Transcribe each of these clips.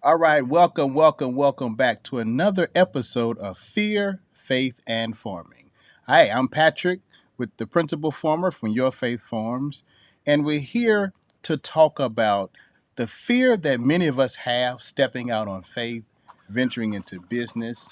All right, welcome back to another episode of Fear, Faith, and Farming. Hi, I'm Patrick with the Principal Farmer from Your Faith Farms, and we're here to talk about the fear that many of us have stepping out on faith, venturing into business.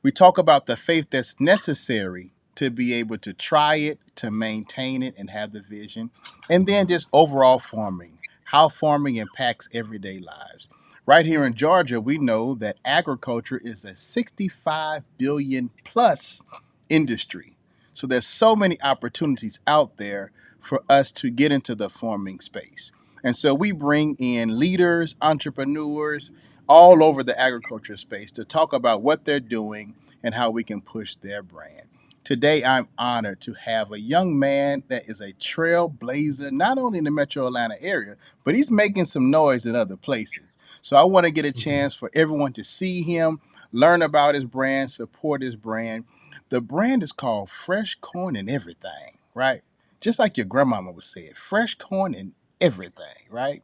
We talk about the faith that's necessary to be able to try it, to maintain it, and have the vision. And then just overall farming, how farming impacts everyday lives. Right here in Georgia, we know that agriculture is a 65 billion plus industry. So there's so many opportunities out there for us to get into the farming space. And so we bring in leaders, entrepreneurs all over the agriculture space to talk about what they're doing and how we can push their brand. Today, I'm honored to have a young man that is a trailblazer, not only in the metro Atlanta area, but he's making some noise in other places. So I want to get a Mhm. chance for everyone to see him, learn about his brand, support his brand. The brand is called Fresh Corn and Everything, right? Just like your grandmama would say it, fresh corn and everything, right?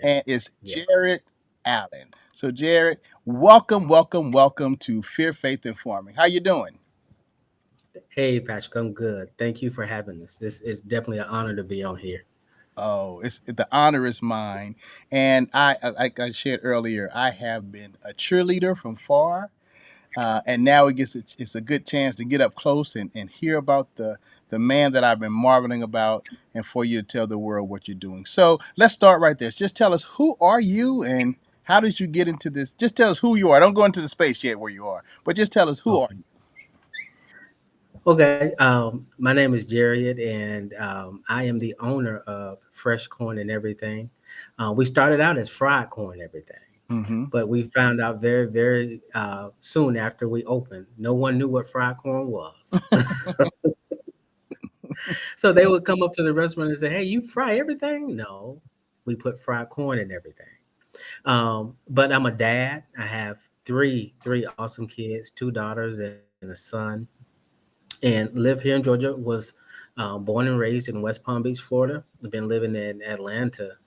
And it's Yeah. Jerriod Allen. So Jerriod, welcome to Fear, Faith, and Farming. How you doing? Hey, Patrick, I'm good. Thank you for having us. This is definitely an honor to be on here. Oh, it's the honor is mine. And like I shared earlier, I have been a cheerleader from far, and now it's a good chance to get up close and hear about the man that I've been marveling about, and for you to tell the world what you're doing. So let's start right there. Just tell us, who are you and how did you get into this? Just tell us who you are. Don't go into the space yet where you are, but just tell us who Oh, are you. okay. My name is Jerriod, and I am the owner of Fresh Corn and Everything. We started out as fried corn and everything, Mm-hmm. but we found out very, very soon after we opened, no one knew what fried corn was. So they would come up to the restaurant and say, "Hey, you fry everything?" No, we put fried corn in everything. But I'm a dad. I have three awesome kids, two daughters and a son, and live here in Georgia. Was born and raised in West Palm Beach, Florida. I've been living in Atlanta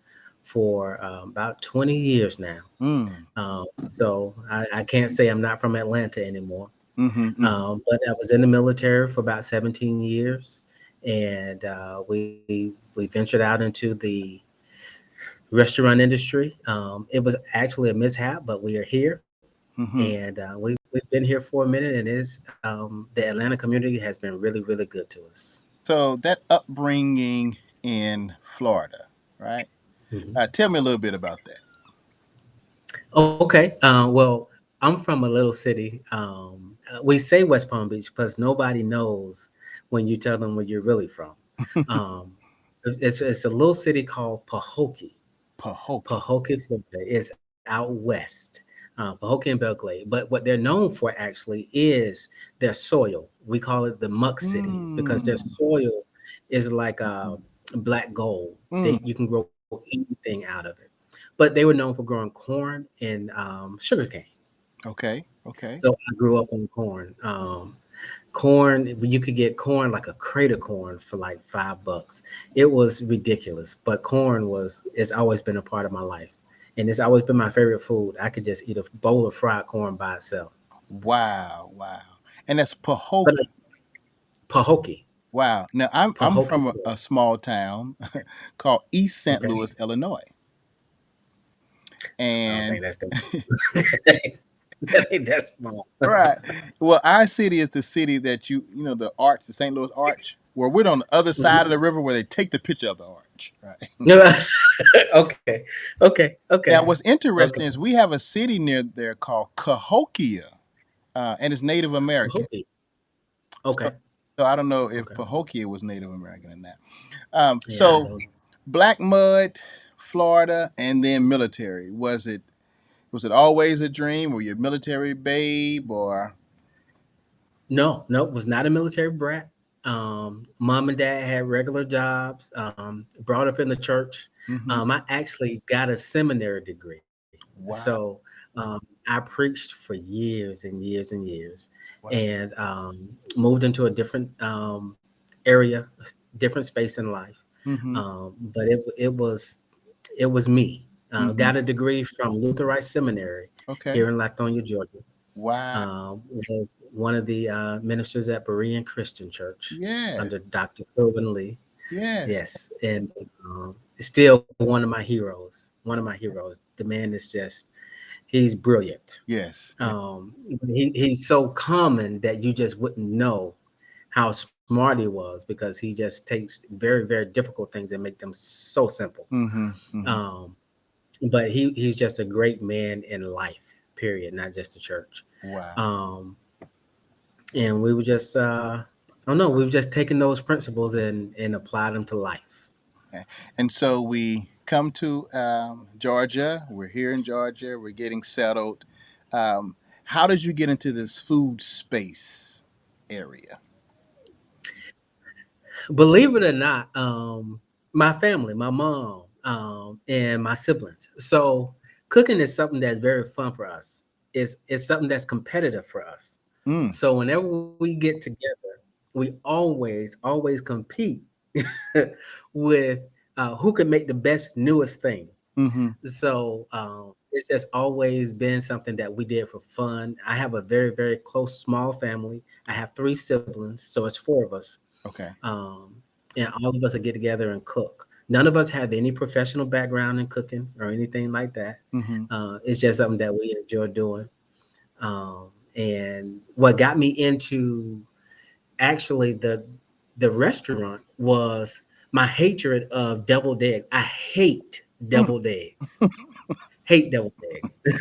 for about 20 years now. Mm. So I can't say I'm not from Atlanta anymore. Mm-hmm. Mm-hmm. But I was in the military for about 17 years, and we ventured out into the restaurant industry. It was actually a mishap, but we are here, Mm-hmm. and we've been here for a minute, and the Atlanta community has been really, really good to us. So that upbringing in Florida, right? Mhm. Tell me a little bit about that. Okay, well, I'm from a little city. We say West Palm Beach because nobody knows when you tell them where you're really from. Um, it's a little city called Pahokee. Pahokee. Pahokee, Florida is out west, Pahokee and Belgrade. But what they're known for actually is their soil. We call it the Muck City because their Mm. soil is like black gold. Mm. You can grow anything out of it. But they were known for growing corn and sugarcane. Okay. Okay. So I grew up on corn. Corn, you could get corn like a crate of corn for like $5. It was ridiculous, but corn was it's always been a part of my life, and it's always been my favorite food. I could just eat a bowl of fried corn by itself. Wow. Wow. And that's But Pahokee. Pahokee, Wow. Now I'm Pahokee, from a small town called East St. okay. Louis, Illinois. I don't And think that's the that ain't that small. right. Well, our city is the city that you know the arch, the St. Louis Arch, where we're on the other side of the river where they take the picture of the arch. Right. Okay, okay, Now, what's okay. interesting is we have a city near there called Cahokia, and it's Native American. Pahokee. So, Okay, so I don't know if okay. Cahokia was Native American in that. Yeah, I So don't. Black Mud, Florida, and then military. Was it always a dream? Were you a military babe or? No, no, was not a military brat. Mom and dad had regular jobs. Brought up in the church. Hmm. I actually got a seminary degree, so Wow, I preached for years and years and years, wow. and moved into a different area, different space in life. Hmm. But it was me. Mm-hmm. Got a degree from Lutherite Seminary Okay. here in Lithonia, Georgia. Wow. Was one of the ministers at Berean Christian Church Yes. under Dr. Irwin Lee. Yes. Yes, and still one of my heroes. One of my heroes. The man is just, he's brilliant. Yes. Yes. He's so common that you just wouldn't know how smart he was, because he just takes very, very difficult things and make them so simple. Mm-hmm. Mm-hmm. Um, but he's just a great man in life, period, not just the church. Wow. Um, and we were just, I don't know, we've just taken those principles and applied them to life. Okay. And so we come to Georgia. We're here in Georgia. We're getting settled. How did you get into this food space area? Believe it or not, my family, my mom, and my siblings. So cooking is something that's very fun for us. It's something that's competitive for us. Mm. So whenever we get together, we always compete with who can make the best newest thing. Mm-hmm. So it's just always been something that we did for fun. I have a very, very close small family. I have three siblings, so it's four of us. Okay. um, and all of us would get together and cook. None of us have any professional background in cooking or anything like that. Mm-hmm. It's just something that we enjoy doing. And what got me into actually the restaurant was my hatred of deviled eggs. I hate Mm. deviled eggs. Hate deviled eggs.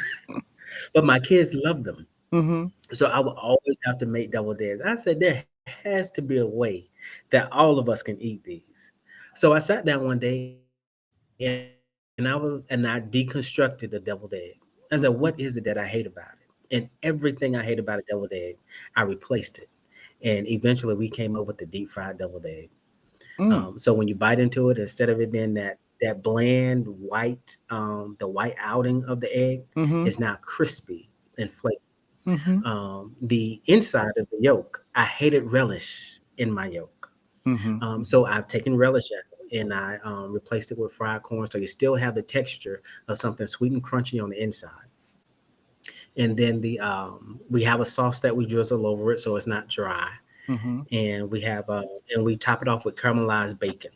But my kids love them. Mm-hmm. So I would always have to make deviled eggs. I said there has to be a way that all of us can eat these. So I sat down one day and I deconstructed the deviled egg. I said, what is it that I hate about it? And everything I hate about a deviled egg, I replaced it. And eventually we came up with the deep fried deviled egg. Mm. So when you bite into it, instead of it being that bland white, the white outing of the egg, Mm-hmm. it's now crispy and flaky. Mm-hmm. The inside of the yolk, I hated relish in my yolk. Mm-hmm. So I've taken relish out and I replaced it with fried corn, so you still have the texture of something sweet and crunchy on the inside. And then we have a sauce that we drizzle over it so it's not dry, Mm-hmm. and we top it off with caramelized bacon.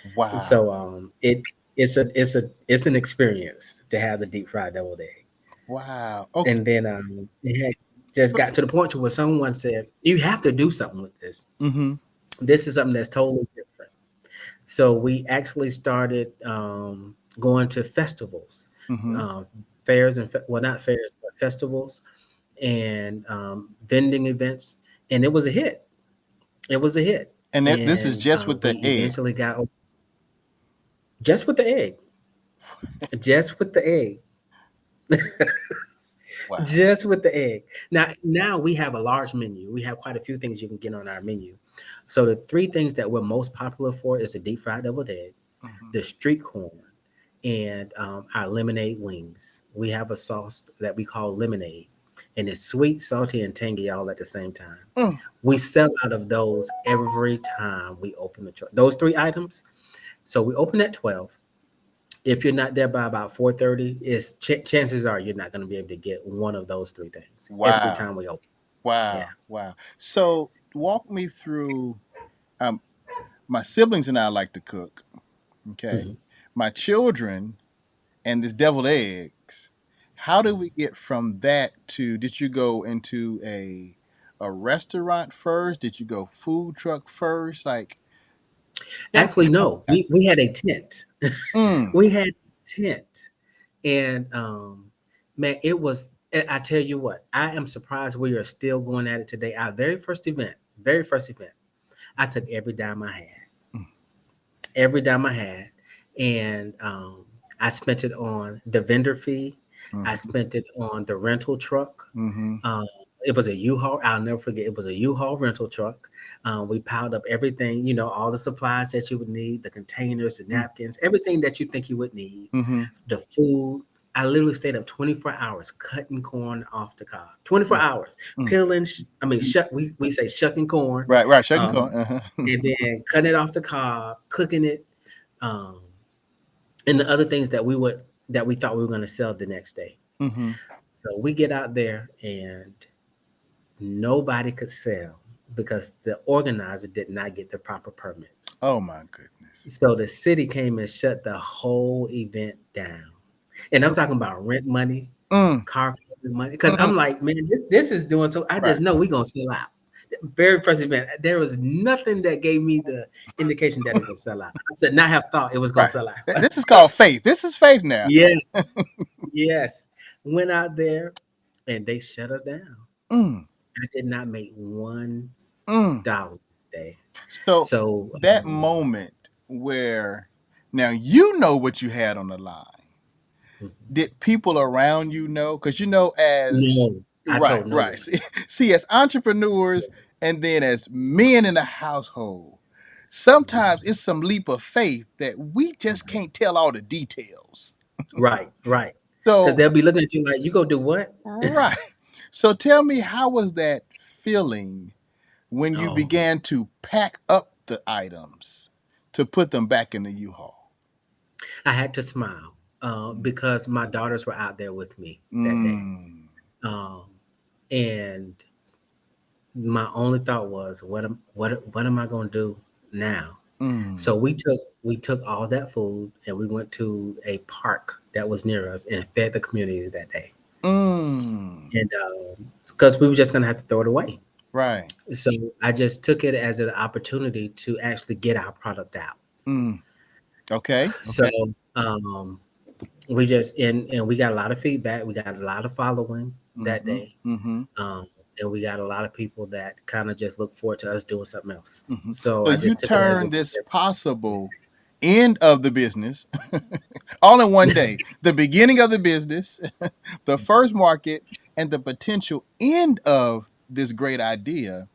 And Wow. so it's an experience to have the deep fried deviled egg. Wow. Okay. And then it had just got to the point to where someone said, "You have to do something with this. Mm-hmm. This is something that's totally different." So we actually started going to festivals, Mm-hmm. fairs, and well, not fairs, but festivals and vending events, and it was a hit. It was a hit, And this is and just with we the egg. eventually got just with the egg, just with the egg. Wow. Just with the egg. Now we have a large menu. We have quite a few things you can get on our menu. So the three things that we're most popular for is the deep fried deviled egg, Mm-hmm. the street corn, and our lemonade wings. We have a sauce that we call lemonade, and it's sweet, salty, and tangy all at the same time. Mm. We sell out of those every time we open the truck. Those three items. So we open at 12. If you're not there by about 4:30, chances are you're not going to be able to get one of those three things every Wow. time we open. Yeah. Wow. Wow. So walk me through. Um, my siblings and I like to cook. Okay. Mhm. My children and this deviled eggs. How do we get from that to? Did you go into a restaurant first? Did you go food truck first? Like, tell me Actually, how no. that We had a tent. happened. We had a tent, and man, it was. I tell you what, I am surprised we are still going at it today. Our very first event, I took Mm. every dime I had, and I spent it on the vendor fee. I Mm-hmm. spent it on the rental truck. Mm-hmm. Um, it was a U-Haul. I'll never forget. It was a U-Haul rental truck. We piled up everything, all the supplies that you would need, the containers, the napkins, everything that you think you would need, Mm-hmm. the food. I literally stayed up 24 hours cutting corn off the cob. 24 hours Mm. peeling. We say shucking corn, Right. Right. Shucking um, corn. Uh-huh. and then cutting it off the cob, cooking it, um, and the other things that we would that we thought we were going to sell the next day. Mm-hmm. So we get out there and nobody could sell because the organizer did not get the proper permits. Oh my goodness. So the city came and shut the whole event down. And I'm talking about rent money, Mm, car money. Because mm, I'm like, man, this is doing so. I right. just know we're gonna sell out. Very first event, there was nothing that gave me the indication that it would sell out. I should not have thought it was gonna Right. sell out. This is called faith. This is faith now. Yes, yes. Went out there and they shut us down. Mm, I did not make mm. $1 a day. So So that moment where now you know what you had on the line. Did people around you know? Because as no, I right, told no right. one. See, as entrepreneurs and then as men in the household, sometimes it's some leap of faith that we just can't tell all the details. Right, right. Because So they'll be looking at you like, you go do what? right. So tell me, how was that feeling when you Oh, began to pack up the items to put them back in the U-Haul? I had to smile because my daughters were out there with me that day. Mm, Um, and my only thought was, what am I going to do now? So mm, we took all that food and we went to a park that was near us and fed the community that day. mm. And because we were just going to have to throw it away. Right. So I just took it as an opportunity to actually get our product out. Mm. Okay. So Okay. we just and we got a lot of feedback. We got a lot of following that Mm-hmm. day, Mm-hmm. and we got a lot of people that kind of just look forward to us doing something else. Mm-hmm. So So I you just took it as a turned this possible end of the business all in one day. The beginning of the business, the first market, and the potential end of this great idea.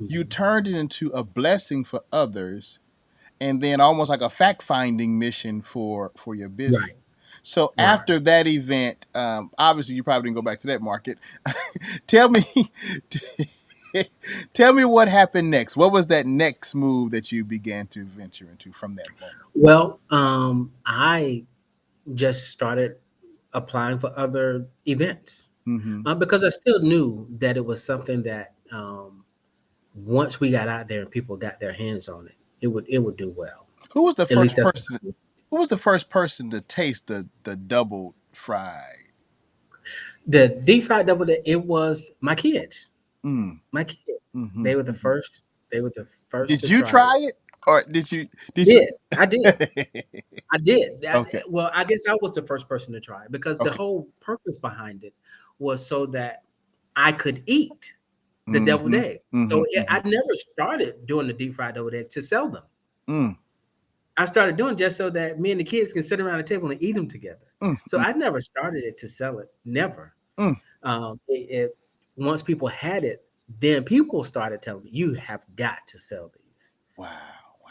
You Mhm. turned it into a blessing for others, and then almost like a fact finding mission for your business. Right, So right. after that event, obviously you probably didn't go back to that market. tell me, tell me what happened next. What was that next move that you began to venture into from that moment? Well, I just started applying for other events Mm-hmm. because I still knew that it was something that once we got out there and people got their hands on it, it would do well. Who was the At least first that's what person? I. Who was the first person to taste the double fried? The deep fried devil. It was my kids. Mm. My kids. Mm-hmm. They were the Mm-hmm. first. They were the first Did to you try it. try it, or did you? Did you? Did I did. I did. Okay. Well, I guess I was the first person to try it because the Okay. whole purpose behind it was so that I could eat the deviled Mm-hmm. egg. Mm-hmm. So Mm-hmm. I never started doing the deep fried deviled eggs to sell them. Mm, I started doing it just so that me and the kids can sit around the table and eat them together. mm, So mm, I never started it to sell it. Never. mm. Once people had it, then people started telling me, "You have got to sell these," Wow.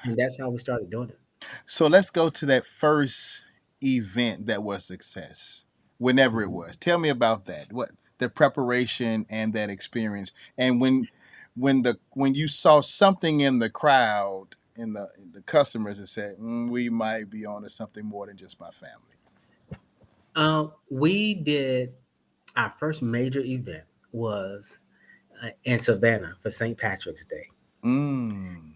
and that's how we started doing it. So let's go to that first event that was success, whenever it Mhm. was. Tell me about that. What the preparation and that experience, and when you saw something in the crowd, in the customers, that said, "We might be on to something more than just my family." We did our first major event was in Savannah for St. Patrick's Day. Mm.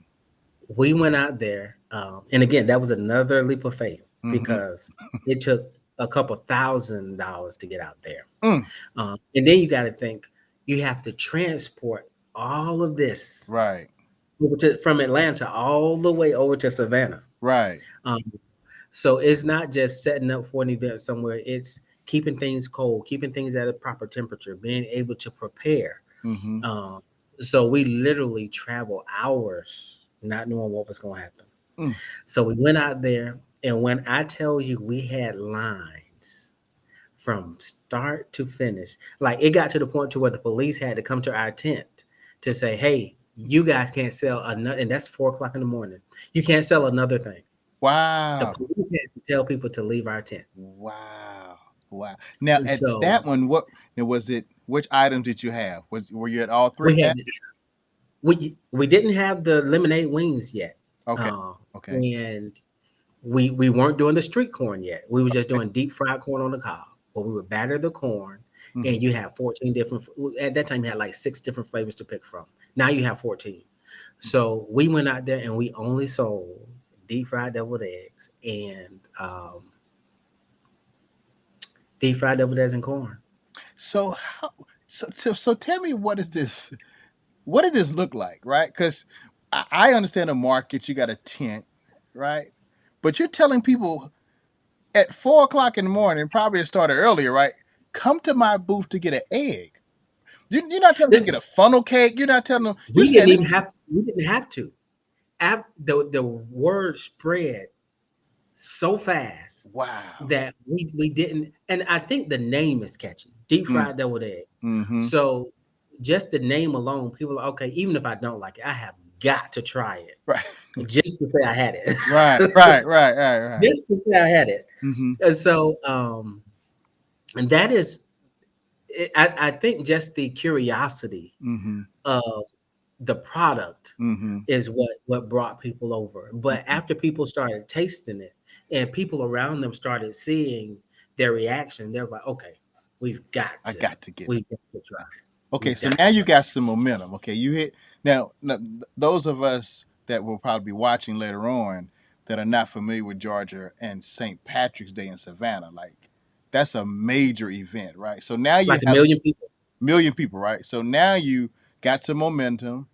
We went out there, and again, that was another leap of faith Mm-hmm. because it took a couple $1,000s to get out there. Mm. And then you got to think you have to transport all of this Right. from Atlanta all the way over to Savannah. Right. Um, so it's not just setting up for an event somewhere, it's keeping things cold, keeping things at a proper temperature, being able to prepare. Mm-hmm. Um, so we literally travel hours not knowing what was going to happen. Mm. So we went out there, and when I tell you we had lines from start to finish, like it got to the point to where the police had to come to our tent to say, "Hey, you guys can't sell another," and that's 4 o'clock in the morning. You can't sell another thing. The Wow. police had to tell people to leave our tent. Wow. Wow. Now at So that one, what now, was it? Which items did you have? Were you at all three we now? had we didn't have the lemonade wings yet, Okay. uh, Okay. and we weren't doing the street corn yet. We were just doing deep fried corn on the cob. But we would batter the corn, Mm-hmm. and you have 14 different. At that time, you had like 6 different flavors to pick from. Now you have 14. So we went out there and we only sold deep fried deviled eggs and deep fried deviled eggs and corn. So how? So tell me, what is this? What did this look like, right? Because I understand the market. You got a tent, right? But you're telling people at 4 o'clock in the morning, probably it started earlier, right? Come to my booth to get an egg. You're not telling them to get a funnel cake. You're not telling them. You're We saying didn't this even is have. We didn't have to. The word spread so fast wow. that we didn't. And I think the name is catchy. Deep Mm, fried deviled egg. mm-hmm. So just the name alone, people are okay. Even if I don't like it, I have got to try it Right, just to say I had it. right, right, right, right, right. Just to say I had it. Mm-hmm. And so, and that is, I think just the curiosity Mm-hmm. of the product Mm-hmm. is what brought people over. But Mm-hmm. after people started tasting it and people around them started seeing their reaction, they're like, okay, we've got I to, got to get it. we've got to try it. Okay, We've so got now to you try got some momentum. Okay, you hit now, those of us that will probably be watching later on that are not familiar with Georgia and St. Patrick's Day in Savannah, like that's a major event, right? So now it. you Like a have million people. a million people, right? So now you got some momentum,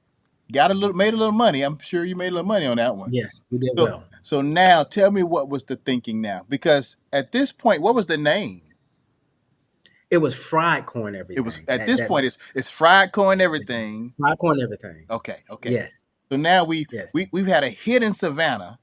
got a little, made a little money. I'm sure you made a little money on that one. Yes, we did So, well. so now tell me, what was the thinking now? Because at this point, what was the name? It was fried corn It was everything. at That this that point, it's fried corn, everything. fried corn everything. Okay, okay. Yes, So now yes. we've had a hit in Savannah.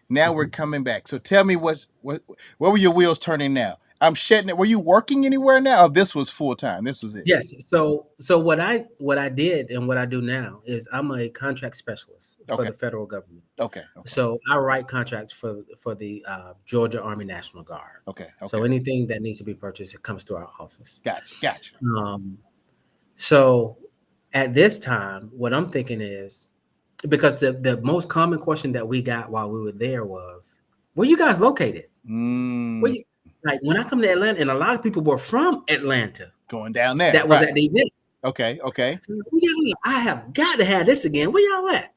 Now we're Mhm. coming back. So tell me, what were your wheels turning now? I'm shedding it. Were you working anywhere now? Or this was full time. This was it. Yes. So what I did and what I do now is I'm a contract specialist for Okay. the federal government. Okay. Okay. So I write contracts for the Georgia Army National Guard. Okay. So Okay. anything that needs to be purchased, it comes to our office. Gotcha. Gotcha. Um, so at this time, what I'm thinking is because the most common question that we got while we were there was, "Where you guys located? Where Mm, you like when I come to Atlanta?" And a lot of people were from Atlanta going down there. that was Right. at the event. Okay. Okay. So, "Where y'all at? I have got to have this again. Where y'all at?"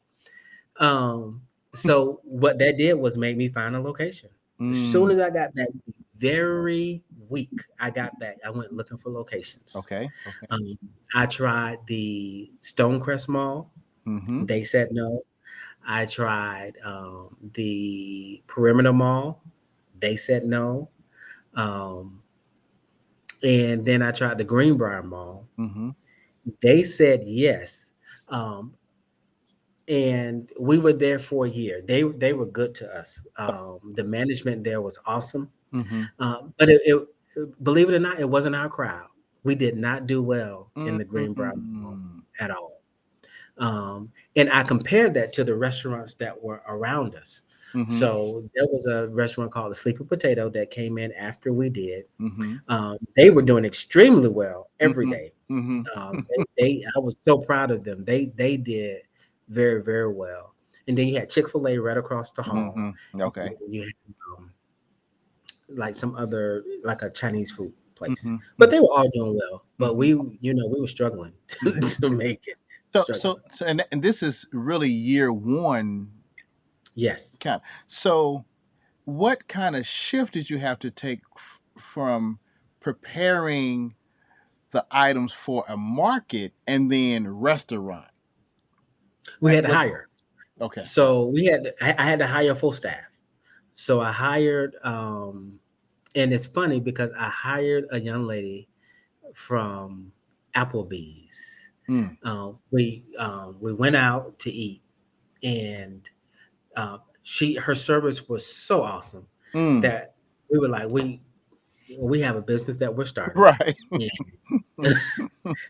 Um, so what that did was make me find a location. As soon Mm, as I got back, very week I got back, I went looking for locations. okay. Okay. Um, I tried the Stonecrest Mall. Mm-hmm. They said no. I tried the Perimeter Mall. They said no. Um, and then I tried the Greenbrier Mall. Mm-hmm. They said yes. Um, and we were there for a year. They were good to us. The management there was awesome, Mm-hmm. but believe it or not, it wasn't our crowd. We did not do well in the Greenbrier Mall Mm-hmm. at all. And I compared that to the restaurants that were around us. Mm-hmm. So there was a restaurant called the Sleepy Potato that came in after we did. Mm-hmm. They were doing extremely well every Mm-hmm. day. Mm-hmm. I was so proud of them. They did very very well. And then you had Chick-fil-A right across the hall. Mm-hmm. And Okay. then you had like some other like a Chinese food place, Mm-hmm. but they were all doing well. But Mm-hmm. we were struggling Mm-hmm. to make it. So Struggling. and this is really year one, Yes. kind of. So what kind of shift did you have to take from preparing the items for a market and then restaurant? We Like had to what's hire. okay? So I had to hire full staff. So I hired, and it's funny because I hired a young lady from Applebee's. Mm, We went out to eat, and her service was so awesome mm, that we were like we have a business that we're starting, right. and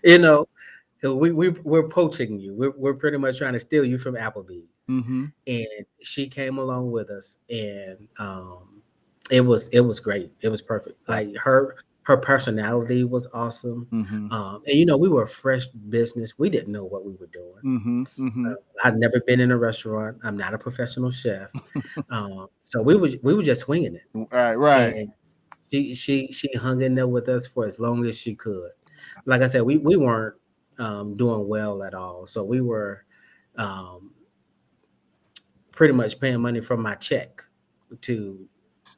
you know we're poaching you. We're pretty much trying to steal you from Applebee's. Mm-hmm. And she came along with us, and it was great. It was perfect. Right. Like her Her personality was awesome. Mm-hmm. And we were a fresh business. We didn't know what we were doing. Mm-hmm. Mm-hmm. I'd never been in a restaurant. I'm not a professional chef. So we were just swinging it. Right, right. And she hung in there with us for as long as she could. Like I said, we weren't doing well at all. So we were um, pretty much paying money from my check to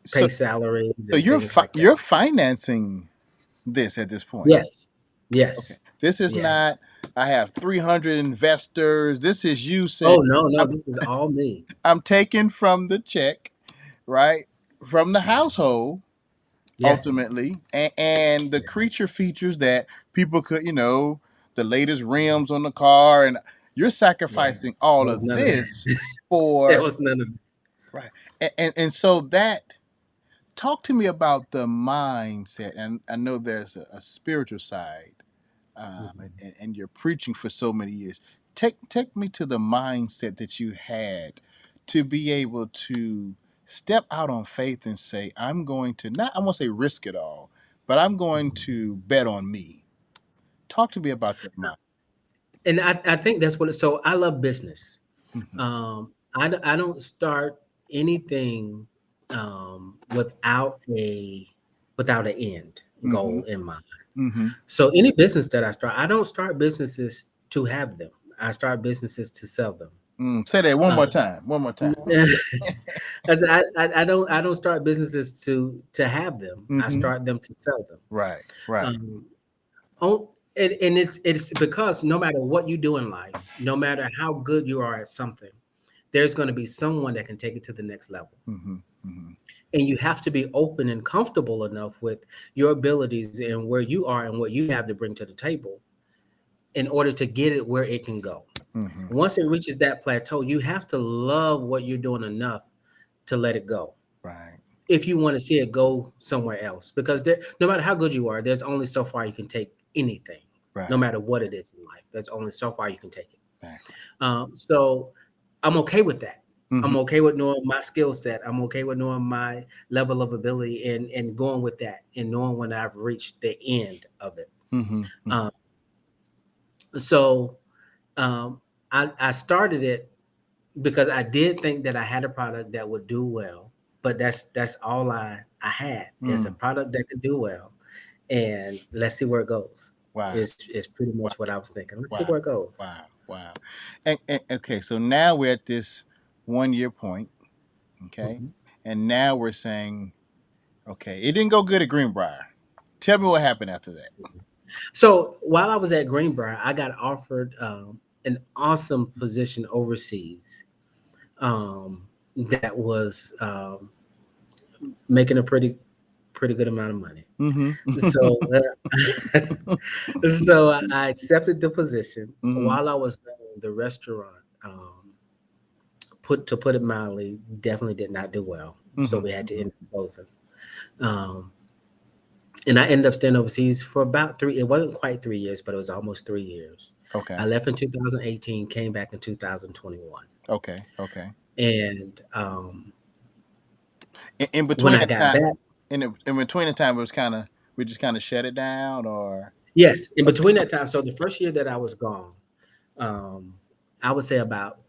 So pay salaries so and things like that. you're financing this at this point. Yes. Okay. Yes. This is Yes. not I have 300 investors. This is you saying Oh no, I'm this is all me. I'm taking from the check, right? From the household Yes. ultimately, and the creature features that people could, the latest rims on the car, and you're Yeah. sacrificing There all was of none of this that. There for was none of right, and so that talk to me about the mindset, and I know there's a spiritual side, Mhm. and you're preaching for so many years. Take me to the mindset that you had to be able to step out on faith and say, I'm going to not I won't say risk it all, but I'm going Mhm. to bet on me. Talk to me about that mind. And I think that's what. So I love business. Mm-hmm. I don't start anything without an end Mm-hmm. goal in mind. Mm-hmm. So any business that I start, I don't start businesses to have them. I start businesses to sell them. Say that one more Um, time. One more time. I don't start businesses to have them. I Mm-hmm. start them to sell them. Right. Right. Um, and it's because no matter what you do in life, no matter how good you are at something, there's going to be someone that can take it to the next level. Mm-hmm. Mm-hmm. And you have to be open and comfortable enough with your abilities and where you are and what you have to bring to the table in order to get it where it can go. Mm-hmm. Once it reaches that plateau, you have to love what you're doing enough to let it go. Right. If you want to see it go somewhere else, because no matter how good you are, there's only so far you can take anything, no Right. matter what it is in life. There's only so far you can take it. Exactly. So I'm okay with that. Mm-hmm. I'm okay with knowing my skill set. I'm okay with knowing my level of ability and going with that and knowing when I've reached the end of it. Mm-hmm. Mm-hmm. Um, so um, I started it because I did think that I had a product that would do well, but that's all I had is a Mm. product that could do well, and let's see where it goes. Wow. Is pretty Wow. much what I was thinking. Let's see Wow. where it goes. Wow. Wow. And okay, so now we're at this 1 year point. Okay. Mhm. And now we're saying, okay, it didn't go good at Greenbrier. Tell me what happened after that. So while I was at Greenbrier, I got offered an awesome position overseas that was making a pretty good amount of money. Mm-hmm. So, so I accepted the position. Mm-hmm. While I was going, the restaurant, put it mildly, definitely did not do well. So we had to Mm-hmm. end up closing. Um, and I ended up staying overseas for about three. It wasn't quite 3 years, but it was almost 3 years. I Okay. left in 2018, came back in 2021, Okay. Okay. and In when between I the got time, back, in between the time, it was kind of we just kind of shut it down, or yes, in okay. between that time. So the first year that I was gone, um, I would say about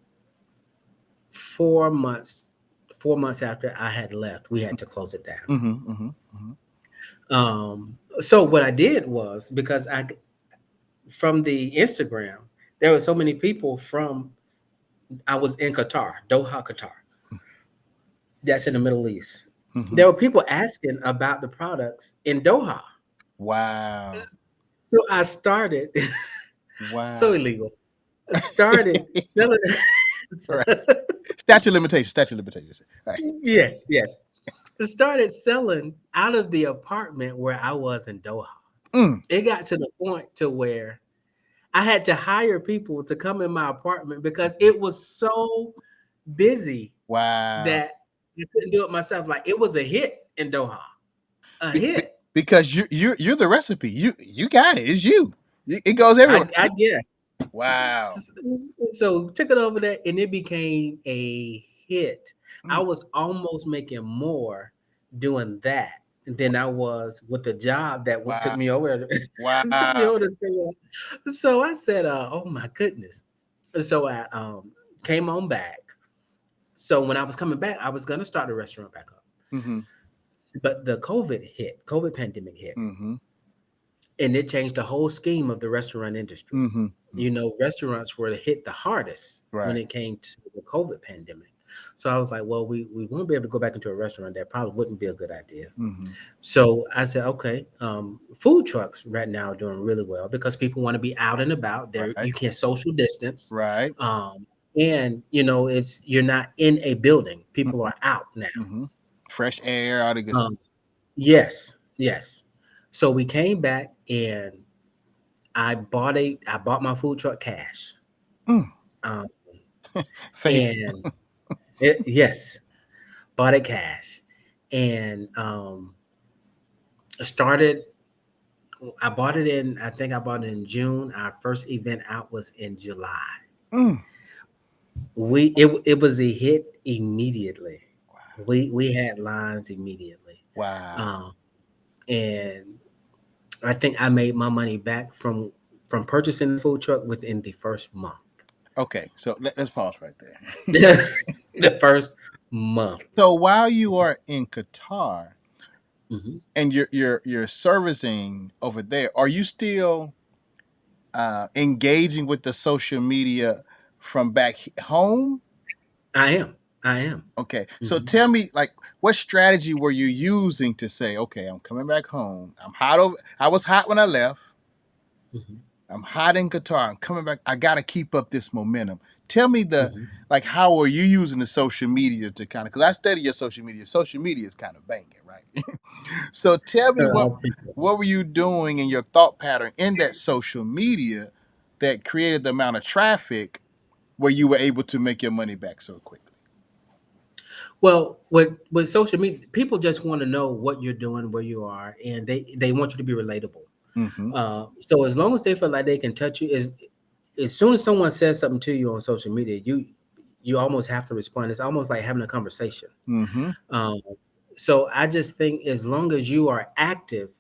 4 months. 4 months after I had left, we had to close it down. Mm-hmm. Mm-hmm. Mm-hmm. So what I did was because I from the Instagram, there were so many people from I was in Qatar, Doha, Qatar. That's in the Middle East. Mm-hmm. There were people asking about the products in Doha. Wow. So I started so Wow. illegal. Started selling. Right. Statute of limitations. Statute of limitations. Right. Yes, yes. Started selling out of the apartment where I was in Doha. Mm. It got to the point to where I had to hire people to come in my apartment because it was so busy Wow. that I couldn't do it myself. Like it was a hit in Doha, a hit. Because you're the recipe. You got it. It's you. It goes everywhere. I guess. Wow. So took it over there, and it became a hit. I Mm. was almost making more doing that than I was with the job that took Wow. me over took me Wow. over to figure out. So I said, "Oh my goodness!" So I came on back. So when I was coming back, I was gonna start the restaurant back up, Mm-hmm. but the COVID pandemic hit, Mm-hmm. and it changed the whole scheme of the restaurant industry. Mm-hmm. You know, restaurants were hit the hardest when Right. it came to the COVID pandemic. So I was like, well, we won't be able to go back into a restaurant. That probably wouldn't be a good idea. Mm-hmm. So I said, okay, food trucks right now are doing really well because people want to be out and about. There, Right. you can social distance, Right. um, and it's you're not in a building. People Mm-hmm. are out now. Mm-hmm. Fresh air, all the good stuff. Um, yes, yes. So we came back and I bought my food truck cash. Mm. Um, Faith. and yes, bought it cash, and started. I bought it in. I think I bought it in June. Our first event out was in July. Mm. It was a hit immediately. We had lines immediately, Wow. um, and I think I made my money back from purchasing the food truck within the first month. Okay, so let's pause right there. The first month. So while you are in Qatar Mhm. and you're servicing over there, are you still engaging with the social media from back home? I am. I am. Okay, so Mhm. tell me, like, what strategy were you using to say, okay, I'm coming back home. I'm hot over. I was hot when I left. Mhm. I'm hot in Qatar. I'm coming back. I got to keep up this momentum. Tell me Mhm. like, how are you using the social media to kind of, because I study your social media. Social media is kind of banging, right? So tell me I appreciate it. what were you doing in your thought pattern in that social media that created the amount of traffic where you were able to make your money back so quickly? Well, with social media, people just want to know what you're doing, where you are, and they want you to be relatable. Mm-hmm. So as long as they feel like they can touch you, as soon as someone says something to you on social media, you almost have to respond. It's almost like having a conversation. Mm-hmm. Um, so I just think as long as you are active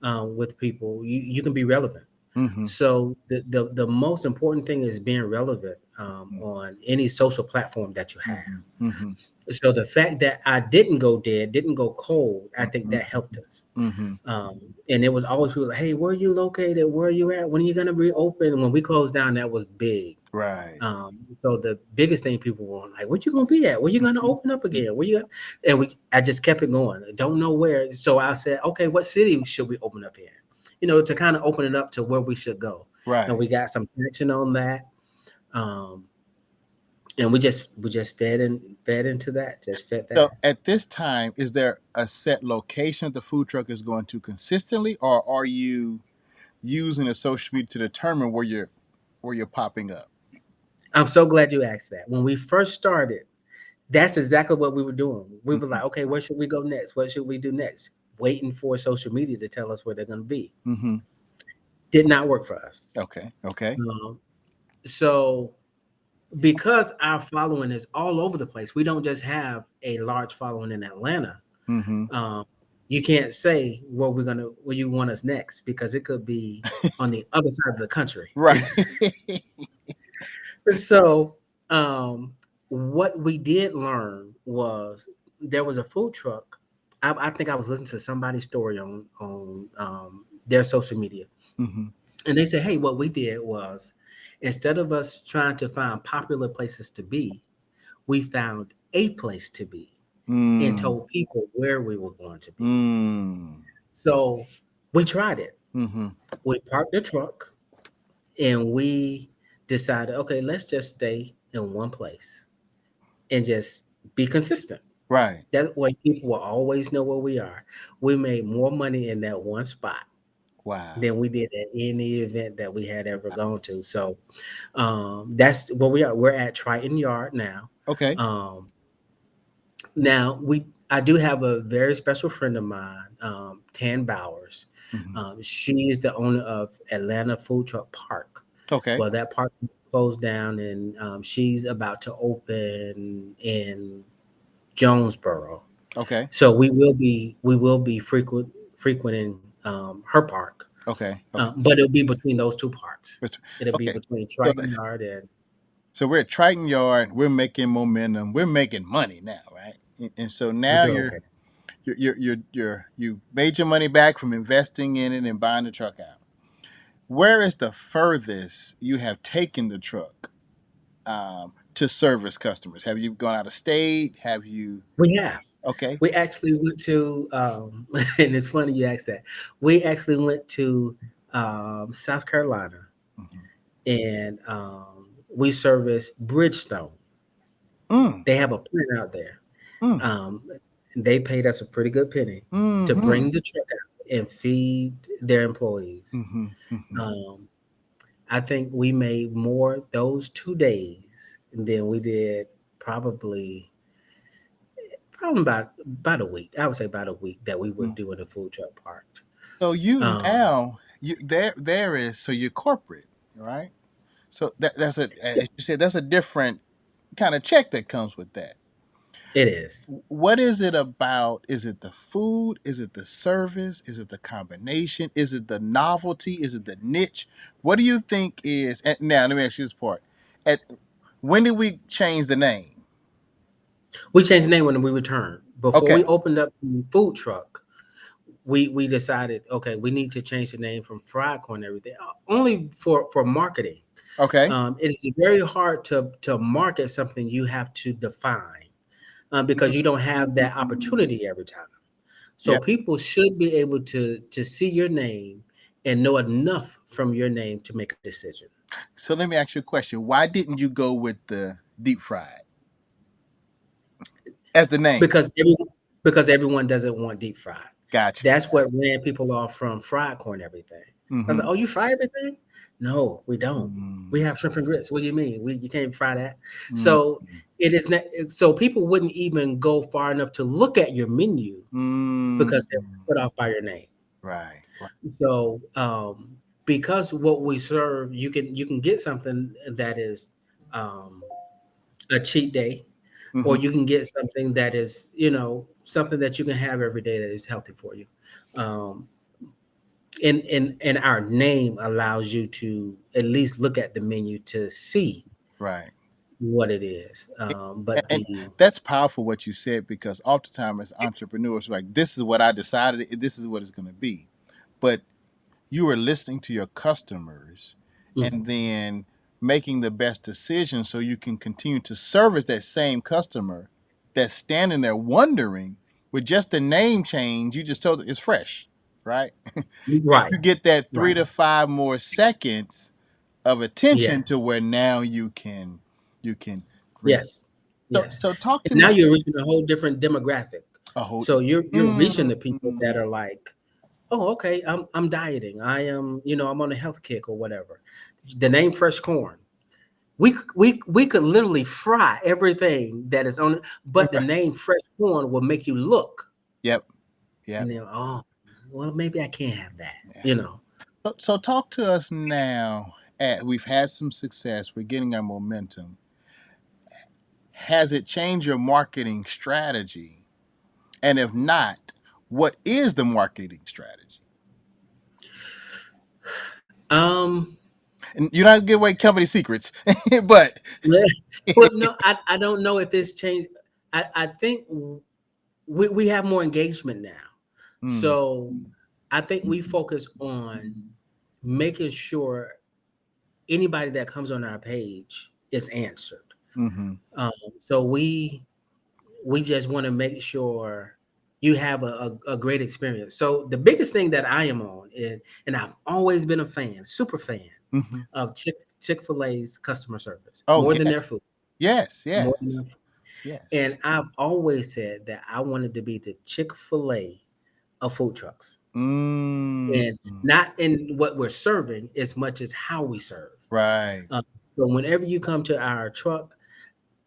with people, you can be relevant. Mm-hmm. So the most important thing is being relevant on any social platform that you have. Mm-hmm. Mm-hmm. So the fact that I didn't go dead, didn't go cold, I think Mm-hmm. that helped us. Mm-hmm. And it was always people like, "Hey, where are you located? Where are you at? When are you gonna reopen?" When we closed down, that was big. Right. So the biggest thing people were like, "Where you gonna be at? Where you gonna open up again? Where you?" And I just kept it going. I don't know where. So I said, "Okay, what city should we open up in?" To kind of open it up to where we should go. And Right. we got some traction on that. Um, and we just fed into that, just fed So that. at this time, is there a set location the food truck is going to consistently, or are you using the social media to determine where you're popping up? I'm so glad you asked that. When we first started, that's exactly what we were doing. We were Mm-hmm. like, okay, where should we go next? What should we do next? Waiting for social media to tell us where they're going to be. Mm-hmm. Did not work for us. Okay. Okay. Um, so because our following is all over the place, we don't just have a large following in Atlanta. Mm-hmm. Um, you can't say where you want us next because it could be on the other side of the country. Right. So, um, what we did learn was there was a food truck. I think I was listening to somebody's story on their social media, Mm-hmm. and they said, "Hey, what we did was instead of us trying to find popular places to be, we found a place to be and Mm. told people where we were going to be." Mm. So we tried it. Mm-hmm. We parked the truck and we decided, okay, let's just stay in one place and just be consistent. Right. That way people will always know where we are. We made more money in that one spot Wow. than we did at any event that we had ever gone to. So that's where we are. We're at Triton Yard now. Okay. Um, now I do have a very special friend of mine, Tan Bowers. Mm-hmm. She is the owner of Atlanta Food Truck Park. Okay. Well, that park was closed down, and she's about to open in Jonesboro. Okay. So we will be frequenting her park, Okay. Okay. but it'll be between those two parks. But- It'll be Okay. between So, Triton Yard and so we're at Triton Yard. We're making momentum. We're making money now, right? And so we're now doing okay. you made your money back from investing in it and buying the truck out. Where is the furthest you have taken the truck to service customers? Have you gone out of state? Have you? We have. Okay. We actually went to, and it's funny you asked that. We actually went to South Carolina, Mm-hmm. and we serviced Bridgestone. Mm, They have a plant out there. mm, Um, they paid us a pretty good penny to mm-hmm, bring the truck out and feed their employees. mm-hmm, mm-hmm. Um, I think we made more those 2 days than we did probably about a week. I would say about a week that we would Mm. do in the food truck park. So you Um, now you there is so you're corporate, right? So that's a as you said that's a different kind of check that comes with that. it is. What is it about? Is it the food? Is it the service? Is it the combination? Is it the novelty? Is it the niche? What do you think is? And now let me ask you this part. At when did we change the name? We changed the name when we returned. Before Okay. we opened up the food truck, we decided, okay, we need to change the name from fried corn and everything, only for marketing. Okay. It is very hard to market something you have to define, because you don't have that opportunity every time. So Yeah. people should be able to see your name and know enough from your name to make a decision. So let me ask you a question. Why didn't you go with the deep fried as the name? Because everyone doesn't want deep fried. Gotcha. That's what ran people off from fried corn everything. I was Mm-hmm. like, "Oh, you fry everything?" No, we don't. We Mm-hmm. have shrimp and grits. What do you mean? You can't fry that. So Mm-hmm. it is not. So people wouldn't even go far enough to look at your menu because they're Mm-hmm. put off by your name. Right. Right. So because what we serve, you can get something that is um, a cheat day, or Mm-hmm. you can get something that is, something that you can have every day that is healthy for you. Um, and our name allows you to at least look at the menu to see Right. what it is. But And the that's powerful what you said because oftentimes as entrepreneurs, like this is what I decided, this is what it's going to be. But you are listening to your customers mm, and then making the best decision so you can continue to service that same customer that's standing there wondering with just the name change. You just told it it's fresh, right? And right, you get that three right, to five more seconds of yes, attention to where now you can reach. yes, So yes. so talk to And now me you're reaching a whole different demographic. a whole. So you're reaching the people that Mm, are like, oh, okay, I'm dieting. I am, I'm on a health kick or whatever. The name Fresh Corn. We could literally fry everything that is on it, but the name Fresh Corn will make you look, yep, and yep. then, oh, well, maybe I can't have that. Yeah. You know, So talk to us now. We've had some success. We're getting our momentum. Has it changed your marketing strategy? And if not, what is the marketing strategy? um, And you don't give away company secrets, but well, no, I don't know if it's changed. I think we have more engagement now, mm, so I think we focus on making sure anybody that comes on our page is answered. mm-hmm, So we just want to make sure you have a great experience. So the biggest thing that I am on is, and I've always been a fan, super fan mm-hmm. of Chick-fil-A's customer service, Oh more than yes, their food, yes, more than yes, their, yes. and I've always said that I wanted to be the Chick-fil-A of food trucks, Mm, and not in what we're serving as much as how we serve. right, Uh, so whenever you come to our truck,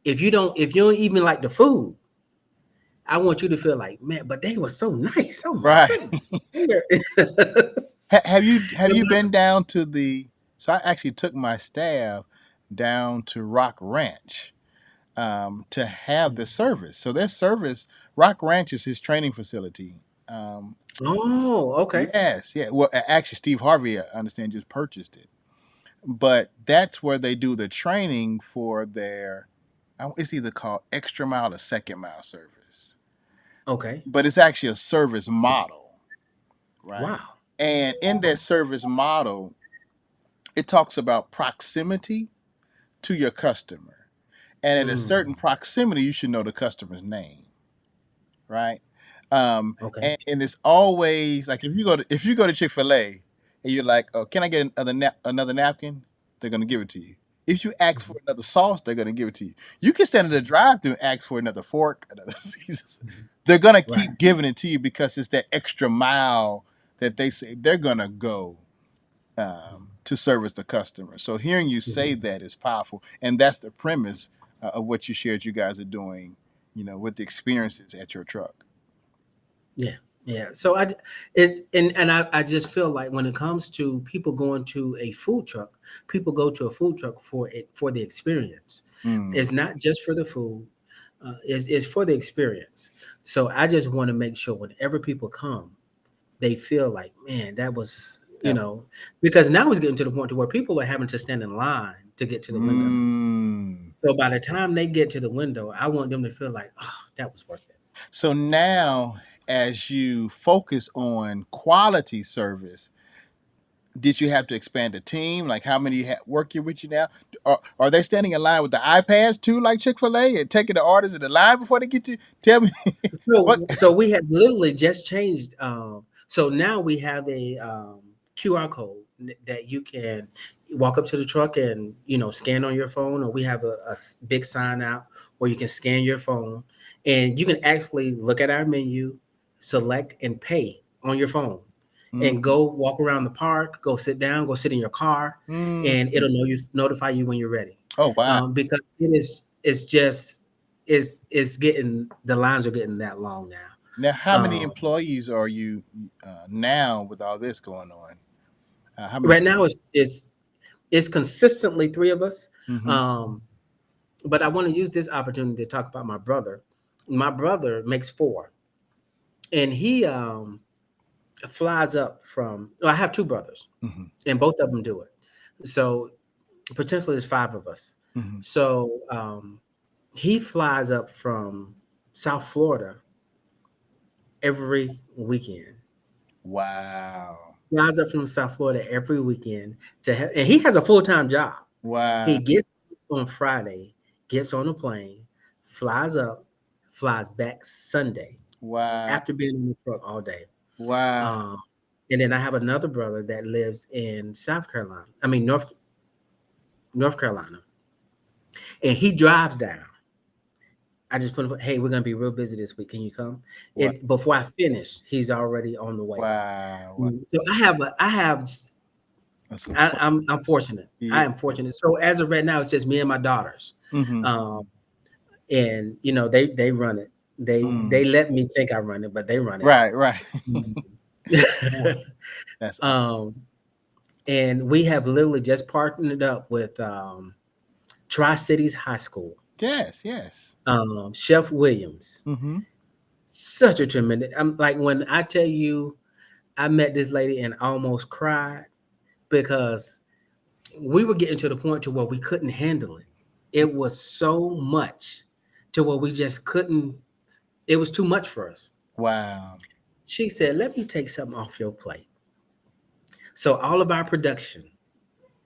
if you don't even like the food, I want you to feel like, man, but they were so nice. Oh my right. goodness. They're- Have you been down to the? So I actually took my staff down to Rock Ranch to have the service. So their service Rock Ranch is his training facility. Um, Oh, okay. yes, yeah. Well, actually, Steve Harvey, I understand, just purchased it. But that's where they do the training for their. It's either called extra mile or second mile service, Okay. but it's actually a service model, right? Wow. And in that service model, it talks about proximity to your customer. And at a certain Mm, proximity, you should know the customer's name, right? Um, okay. and it's always like if you go to Chick-fil-A and you're like, "Oh, can I get another napkin?" They're gonna give it to you. If you ask for Mhm, another sauce, they're gonna give it to you. You can stand in the drive-thru and ask for another fork, another piece. mhm. They're gonna Right. keep giving it to you because it's that extra mile that they say they're gonna go to service the customer. So hearing you say Mhm. that is powerful, and that's the premise of what you shared. You guys are doing, with the experiences at your truck. Yeah, yeah. So I just feel like when it comes to people going to a food truck, people go to a food truck for it for the experience. Mm. It's not just for the food. It's for the experience. So I just want to make sure whenever people come, they feel like, man, that was That. because now it's getting to the point to where people are having to stand in line to get to the window. Mm. So by the time they get to the window, I want them to feel like, oh, that was worth it. So now, as you focus on quality service, did you have to expand the team? Like, how many working with you now? Are they standing in line with the iPads too, like Chick-fil-A, and taking the orders in the line before they get to? Tell me what. So we had literally just changed. So now we have a QR code that you can walk up to the truck and scan on your phone, or we have a big sign out where you can scan your phone, and you can actually look at our menu, select and pay on your phone, and Mm, go walk around the park, go sit down, go sit in your car, mm. and it'll notify you when you're ready. Oh wow! Because it's just it's getting the lines are getting that long now. Now, how many Um, employees are you now with all this going on? How many right now people? it's consistently three of us. Mm-hmm. Um, but I want to use this opportunity to talk about my brother. My brother makes four, and he flies up from. Well, I have two brothers, Mm-hmm. and both of them do it. So potentially there's five of us. Mm-hmm. So he flies up from South Florida every weekend. Wow! Flies up from South Florida every weekend and he has a full time job. Wow! He gets on Friday, gets on a plane, flies up, flies back Sunday Wow! after being in the truck all day. Wow! Um, and then I have another brother that lives in South Carolina. I mean North Carolina, and he drives down. I just put, hey, we're gonna be real busy this week. Can you come? Wow! And before I finish, he's already on the way. Wow! Wow. So I have That's a I'm fortunate. yeah. I am fortunate. So as of right now, it's just me and my daughters, Mm-hmm. um, and they run it. They Mm. let me think I run it, but they run it. Right. Right. Mhm. Boy, that's awesome. um, and we have literally just partnered up with Tri Cities High School. Yes. Yes. Chef Williams, Mm-hmm. such a tremendous. I'm like when I tell you, I met this lady and almost cried because we were getting to the point to where we couldn't handle it. It was so much to where we just couldn't. It was too much for us. Wow. She said, "Let me take something off your plate." So all of our production,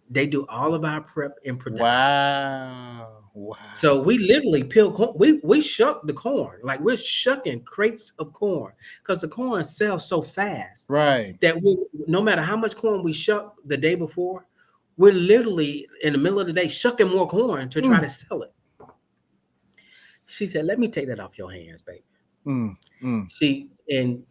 they do all of our prep in production. Wow. Wow. So we literally peel corn. We shuck the corn, like we're shucking crates of corn because the corn sells so fast Right. that no matter how much corn we shuck the day before, we're literally in the middle of the day shucking more corn to try Mm, to sell it. She said, "Let me take that off your hands, baby." mm, mm. She and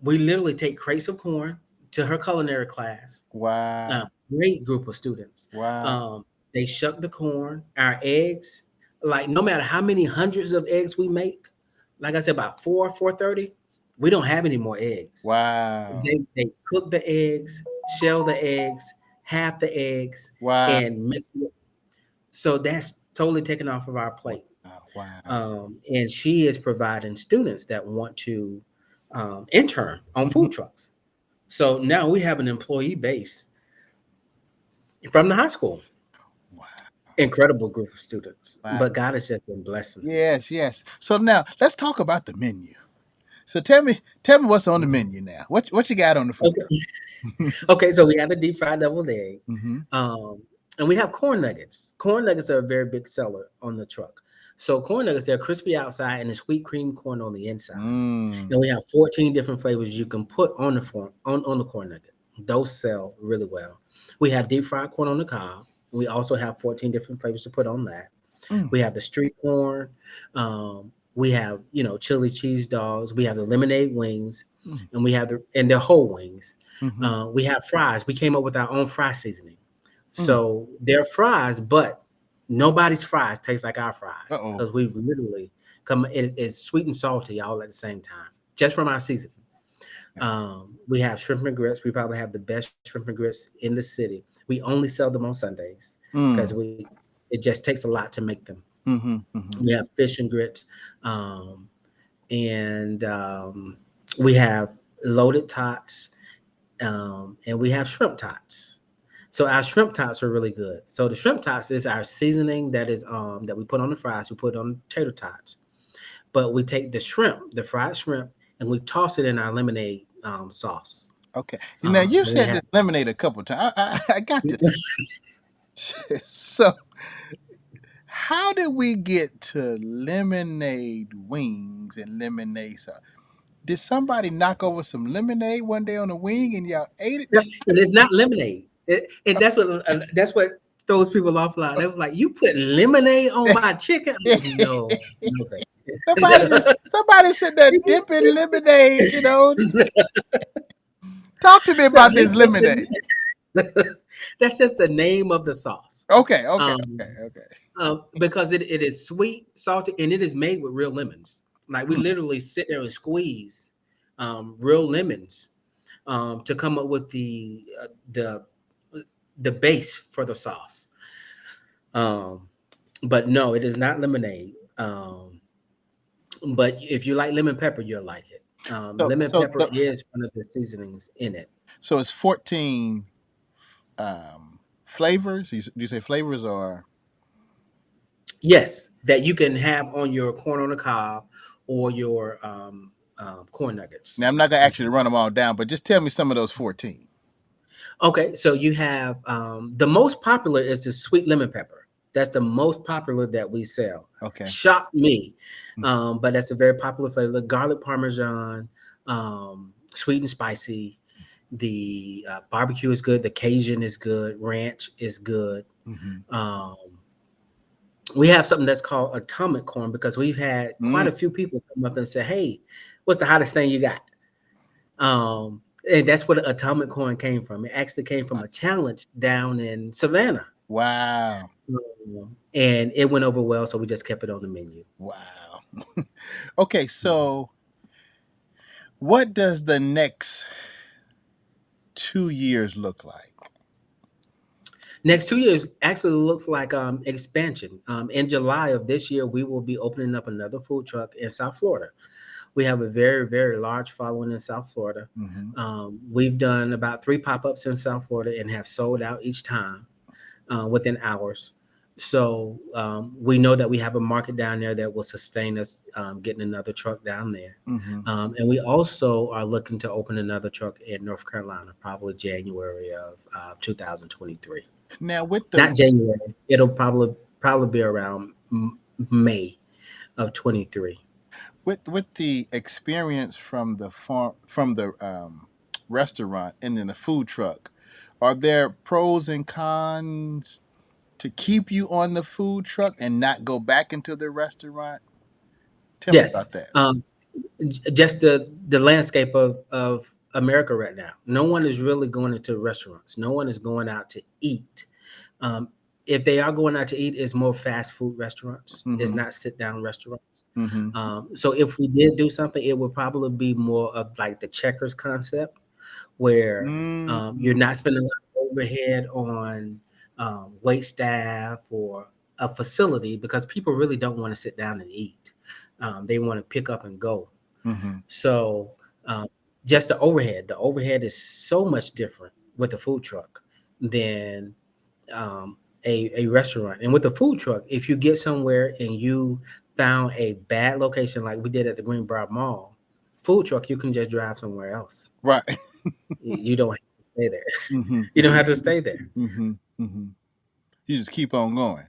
we literally take crates of corn to her culinary class. Wow. Great group of students. Wow. They shuck the corn, our eggs. Like no matter how many hundreds of eggs we make, like I said, about 4:30, we don't have any more eggs. Wow. They cook the eggs, shell the eggs, half the eggs, Wow. and mix it. So that's totally taken off of our plate. Wow. And she is providing students that want to intern on Hmm. food trucks. So now we have an employee base from the high school. Wow. Incredible group of students, Wow. but God has just been blessing. Yes, yes. So now let's talk about the menu. So tell me what's on the Mhm. menu now. What you got on the food Okay. truck? Okay, so we have the deep fried deviled egg, Mm-hmm. um, and we have corn nuggets. Corn nuggets are a very big seller on the truck. So corn nuggets, they're crispy outside and the sweet cream corn on the inside. Mm. And we have 14 different flavors you can put on the on the corn nugget. Those sell really well. We have deep fried corn on the cob. We also have 14 different flavors to put on that. Mm. We have the street corn. We have chili cheese dogs. We have the lemonade wings, Mm. and we have they're whole wings. Mm-hmm. We have fries. We came up with our own fry seasoning. Mm. So they're fries, but nobody's fries taste like our fries Uh-oh. because we've literally come. It's sweet and salty all at the same time, just from our seasoning. Okay. We have shrimp and grits. We probably have the best shrimp and grits in the city. We only sell them on Sundays because Mm. we it just takes a lot to make them. Mm-hmm. Mm-hmm. We have fish and grits, um, and we have loaded tots, and we have shrimp tots. So our shrimp tots are really good. So the shrimp tots is our seasoning that we put on the fries. We put on tater tots, but we take the shrimp, the fried shrimp, and we toss it in our lemonade sauce. Okay. Now you've We said have this lemonade a couple times. I got this. So how did we get to lemonade wings and lemonade sauce? Did somebody knock over some lemonade one day on a wing and y'all ate it? Yeah, and it's not lemonade. And that's what throws people off a lot. They was like, "You put lemonade on my chicken?" I'm like, no, no, Somebody sitting there dipping lemonade, Talk to me no, about this lemonade. that's just the name of the sauce. Okay, okay, Um, okay, okay. because it is sweet, salty, and it is made with real lemons. Like we Mm, literally sit there and squeeze real lemons to come up with the base for the sauce. Um, but no, it is not lemonade. But if you like lemon pepper, you'll like it. So Lemon so pepper the is one of the seasonings in it. so it's 14 flavors. Do you say flavors or Yes, that you can have on your corn on the cob or your corn nuggets. now I'm not gonna ask you to run them all down, but just tell me some of those 14. Okay, so you have the most popular is the sweet lemon pepper. That's the most popular that we sell. Okay. Shocked me, Mm, but that's a very popular flavor. The garlic parmesan, sweet and spicy. The barbecue is good. The Cajun is good. Ranch is good. mm-hmm. Um, we have something that's called atomic corn because we've had Mm, quite a few people come up and say, "Hey, what's the hottest thing you got?" And that's where the atomic corn came from. It actually came from a challenge down in Savannah, wow. and it went over well, so we just kept it on the menu. Wow. Okay, so what does the next 2 years look like? Next 2 years actually looks like expansion. In July of this year, we will be opening up another food truck in South Florida. We have a very, very large following in South Florida. Mm-hmm. We've done about 3 pop-ups in South Florida and have sold out each time within hours. So we know that we have a market down there that will sustain us getting another truck down there. Mm-hmm. And we also are looking to open another truck in North Carolina, probably January of 2023. Now with the Not January. It'll probably be around May of 23. with the experience from the restaurant and then the food truck, are there pros and cons to keep you on the food truck and not go back into the restaurant? Tell me Yes. about that. Just the landscape of America right now. No one is really going into restaurants. No one is going out to eat. Um, if they are going out to eat, it's more fast food restaurants. It's Mm-hmm. not sit down restaurants. Mm-hmm. So if we did do something, it would probably be more of like the checkers concept, where you're Mm-hmm. not spending a lot of overhead on wait staff or a facility because people really don't want to sit down and eat. They want to pick up and go. Mm-hmm. So um, just the overhead is so much different with the food truck than a restaurant. And with the food truck, if you get somewhere and you found a bad location like we did at the Greenbrier Mall, food truck, you can just drive somewhere else. Right. You don't have to stay there. Mm-hmm. You don't have to stay there. Mm-hmm. Mm-hmm. You just keep on going.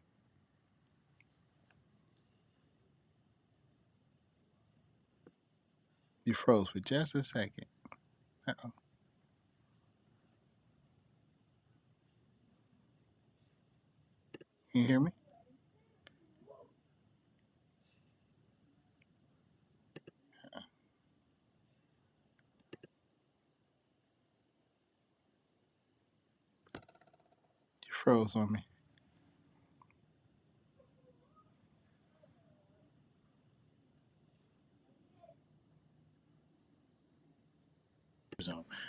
You froze for just a second. Uh-oh. Can you hear me? You froze on me.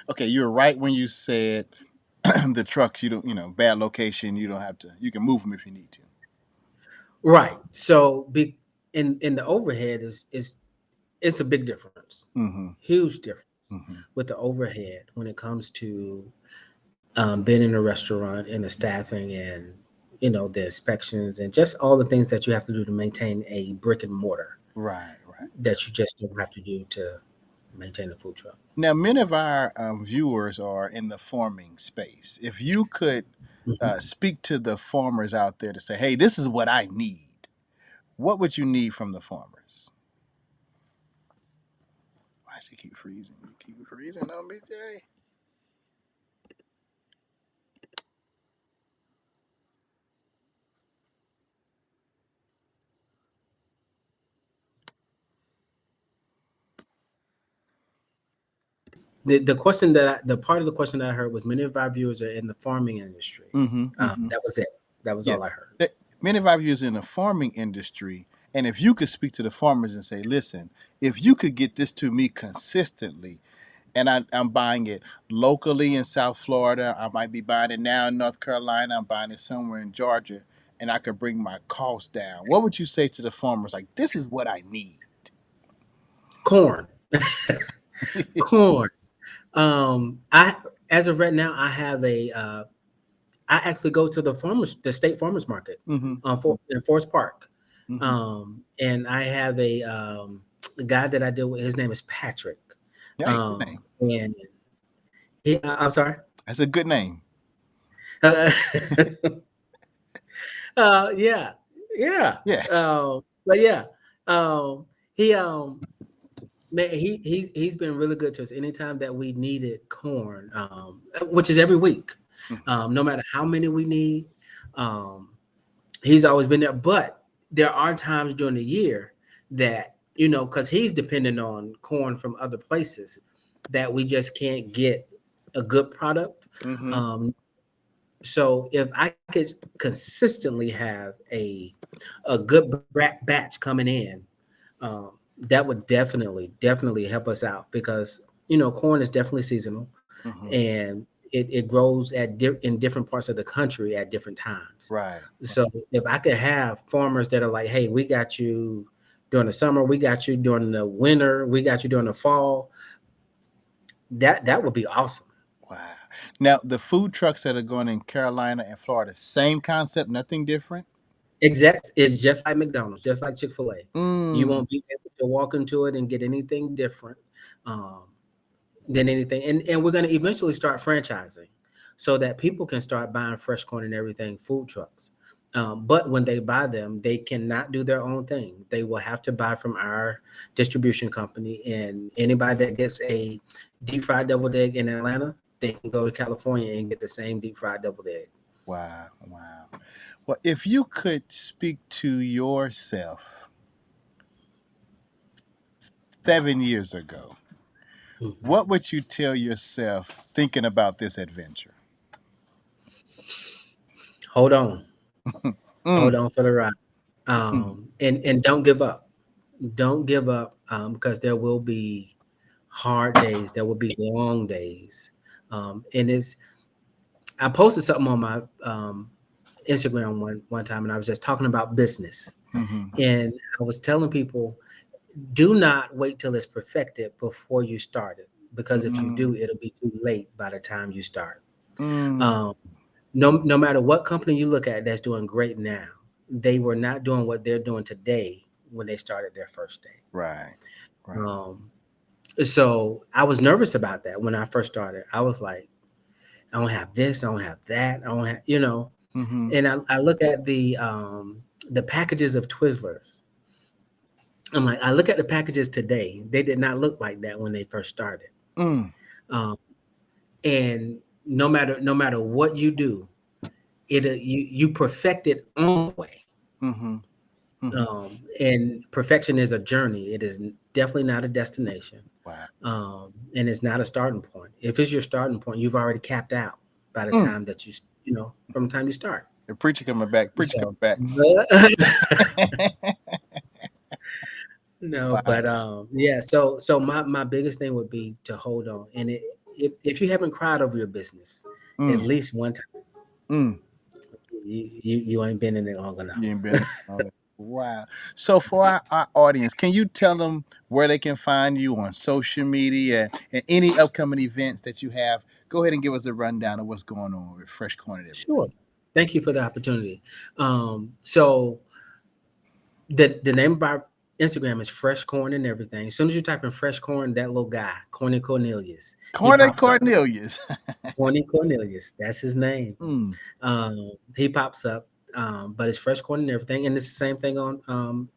Okay, you were right when you said the trucks. You don't, bad location. You don't have to. You can move them if you need to. Right. So big in the overhead is it's a big difference, Mm-hmm. huge difference Mm-hmm. with the overhead when it comes to being in a restaurant and the staffing and the inspections and just all the things that you have to do to maintain a brick and mortar Right. Right. that you just don't have to do to maintain a food truck. Now, many of our viewers are in the farming space. If you could Mhm. speak to the farmers out there to say, "Hey, this is what I need," what would you need from the farmers? Why does it keep freezing? You keep freezing on me, Jay. The question the part of the question that I heard was many of our viewers are in the farming industry. Mm-hmm. Mm-hmm. That was it. That was Yeah. all I heard. Many of our viewers in the farming industry, and if you could speak to the farmers and say, "Listen, if you could get this to me consistently, and I'm buying it locally in South Florida. I might be buying it now in North Carolina. I'm buying it somewhere in Georgia, and I could bring my costs down." What would you say to the farmers? Like, this is what I need. Corn, corn. I as of right now, I have a. I actually go to the state farmers market, Mm-hmm. in Forest Park, Mm-hmm. and I have a guy that I deal with. His name is Patrick, Hey, good name. and I'm sorry. That's a good name. Uh, yeah, yeah. Yeah. But yeah, um, he man, he's been really good to us. Anytime that we needed corn, which is every week, no matter how many we need, um, he's always been there. But there are times during the year that because he's dependent on corn from other places, that we just can't get a good product. Mm-hmm. Um, so if I could consistently have a good batch coming in, that would definitely help us out because corn is definitely seasonal Mm-hmm. and it grows in different parts of the country at different times. Right. So if I could have farmers that are like, hey, we got you during the summer, we got you during the winter, we got you during the fall, that would be awesome. Wow. Now, the food trucks that are going in Carolina and Florida, same concept, nothing different. Exact. It's just like McDonald's, just like Chick-fil-A. You Mm. won't be able to walk into it and get anything different um, than anything. And we're going to eventually start franchising so that people can start buying fresh corn and everything, food trucks. But when they buy them, they cannot do their own thing. They will have to buy from our distribution company. And anybody that gets a deep fried deviled egg in Atlanta, they can go to California and get the same deep fried deviled egg. Wow. Wow. Well, if you could speak to yourself 7 years ago, Mhm. what would you tell yourself thinking about this adventure? Hold on. Mm, Hold on for the ride. mm, And don't give up. Don't give up because there will be hard days. There will be long days. And I posted something on my Instagram one time, and I was just talking about business, Mm-hmm. and I was telling people, do not wait till it's perfected before you start it, because if you Mm-hmm. do, it'll be too late by the time you start. Mm. Um, no matter what company you look at that's doing great now, they were not doing what they're doing today when they started their first day. Right. Right. Um, so I was nervous about that when I first started. I was like, I don't have this, I don't have that, I don't have, Mm-hmm. And I look at the packages of Twizzlers. I'm like, I look at the packages today. They did not look like that when they first started. Mm. Um, and no matter what you do, you perfect it on the way. Mm-hmm. Mm-hmm. And perfection is a journey. It is definitely not a destination, Wow. and it's not a starting point. If it's your starting point, you've already capped out by the Mm. time that from the time you start. The preacher coming back. Preacher So, coming back. no, Wow. but yeah. So my biggest thing would be to hold on, and if you haven't cried over your business at Mm. least one time, Mm. you ain't been in it long You enough. ain't been on that. Wow. So for our audience, can you tell them where they can find you on social media and any upcoming events that you have? Go ahead and give us a rundown of what's going on with Fresh Corn and Sure. everything. Thank you for the opportunity. So the name of our Instagram is Fresh Corn and Everything. As soon as you type in Fresh Corn, that little guy, Corny Cornelius, he Corn and pops up. Cornelius. Corny Cornelius, that's his name. Mm. He pops up, but it's Fresh Corn and Everything, and it's the same thing on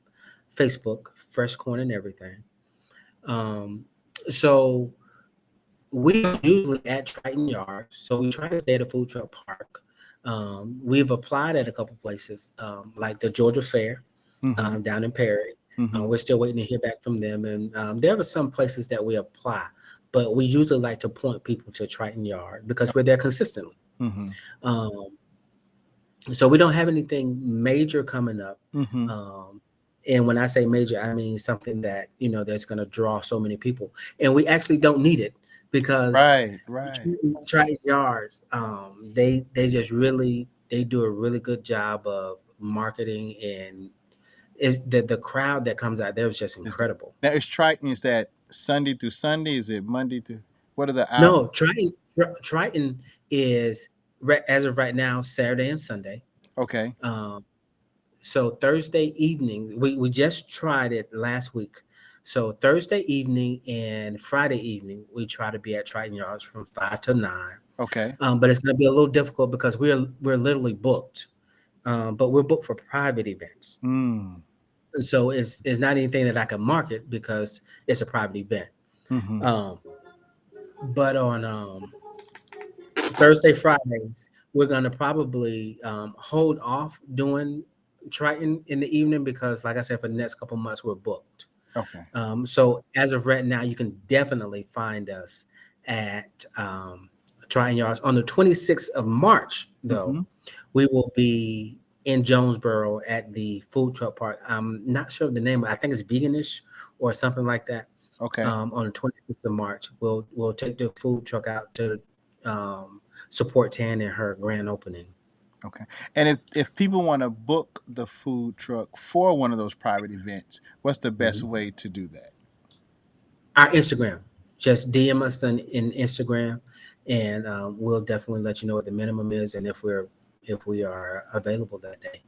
Facebook, Fresh Corn and Everything. Um, so we are usually at Triton Yards, so we try to stay at a food truck park. We've applied at a couple places, like the Georgia Fair Mm-hmm. down in Perry. Mm-hmm. We're still waiting to hear back from them, and there are some places that we apply, but we usually like to point people to Triton Yard because we're there consistently. Mm-hmm. Um, so we don't have anything major coming up. Mm-hmm. Um, and when I say major, I mean something that that's going to draw so many people, and we actually don't need it because Right. Right. Triton Yards, they just really they do a really good job of marketing, and is the crowd that comes out there is just Is it, incredible. now is Triton, is that Sunday through Sunday? Is it Monday through what are the hours? No, Triton is as of right now Saturday and Sunday. Okay. Um, so Thursday evening, we just tried it last week. So Thursday evening and Friday evening, we try to be at Triton Yards from 5 to 9. Okay. But it's going to be a little difficult because we're literally booked. But we're booked for private events. Mm. So it's not anything that I can market because it's a private event. Mm-hmm. Um, but on Thursday, Fridays, we're gonna probably hold off doing Triton in the evening because, like I said, for the next couple months we're booked. Okay. So as of right now, you can definitely find us at Triton Yards on the 26th of March. Though Mm-hmm. we will be in Jonesboro at the food truck park. I'm not sure of the name. I think it's Veganish or something like that. Okay. On the 26th of March, we'll take the food truck out to support Tan in her grand opening. Okay. And if people want to book the food truck for one of those private events, what's the best Mhm. way to do that? Our Instagram, just DM us in Instagram, and we'll definitely let you know what the minimum is and if we are available that day.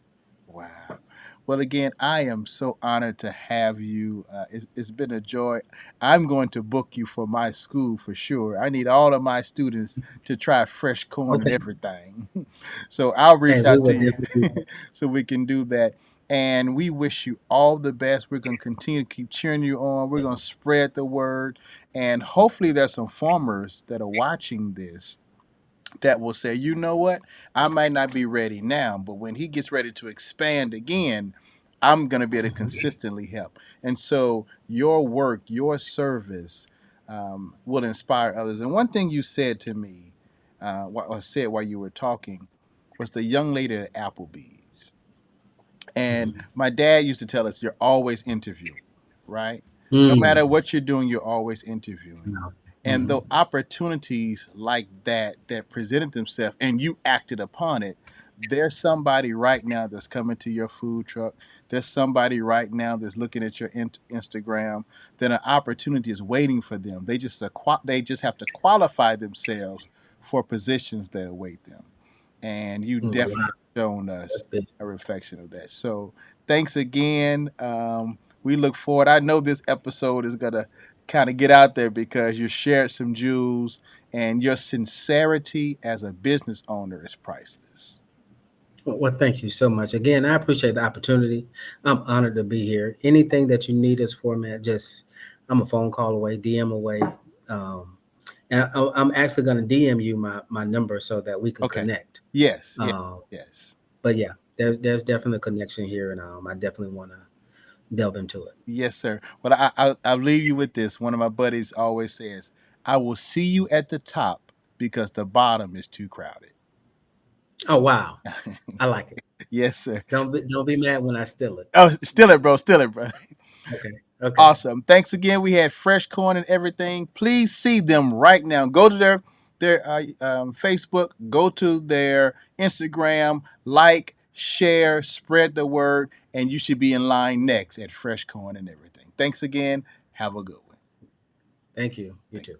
Wow. Well, again, I am so honored to have you. It's been a joy. I'm going to book you for my school for sure. I need all of my students to try fresh corn and Okay, everything. So I'll hey, reach we out will to you definitely do that. so we can do that. And we wish you all the best. We're going to continue to keep cheering you on. We're going to spread the word. And hopefully, there's some farmers that are watching this that will say, you know what, I might not be ready now, but when he gets ready to expand again, I'm going to be able to Mhm. consistently help. And so your work, your service will inspire others. And one thing you said to me, or said while you were talking, was the young lady at Applebee's. And Mhm. my dad used to tell us, you're always interviewing, right? No matter Mm. what you're doing, you're always interviewing. No. And Mhm. though opportunities like that presented themselves and you acted upon it, there's somebody right now that's coming to your food truck. There's somebody right now that's looking at your Instagram. Then an opportunity is waiting for them. They just have to qualify themselves for positions that await them. And you definitely Wow, shown that's us big. a reflection of that. So thanks again. We look forward. I know this episode is gonna kind of get out there because you shared some jewels, and your sincerity as a business owner is priceless. Well, thank you so much. Again, I appreciate the opportunity. I'm honored to be here. Anything that you need us for, man, just I'm a phone call away, DM away. Um, and I'm actually going to DM you my number so that we can Okay. connect. Yes. Yes. Um, Yes. but yeah, there's definitely a connection here, and I definitely want to delve into it. Yes, sir. But I'll leave you with this. One of my buddies always says, "I will see you at the top because the bottom is too crowded." Oh wow, I like it. Yes, sir. Don't be mad when I steal it. Oh, still it, bro. Still it, bro. Okay, okay. Awesome. Thanks again. We had fresh corn and everything. Please see them right now. Go to their Facebook. Go to their Instagram. Like, share, spread the word, and you should be in line next at fresh corn and everything. Thanks again. Have a good one. Thank you. You Thank too.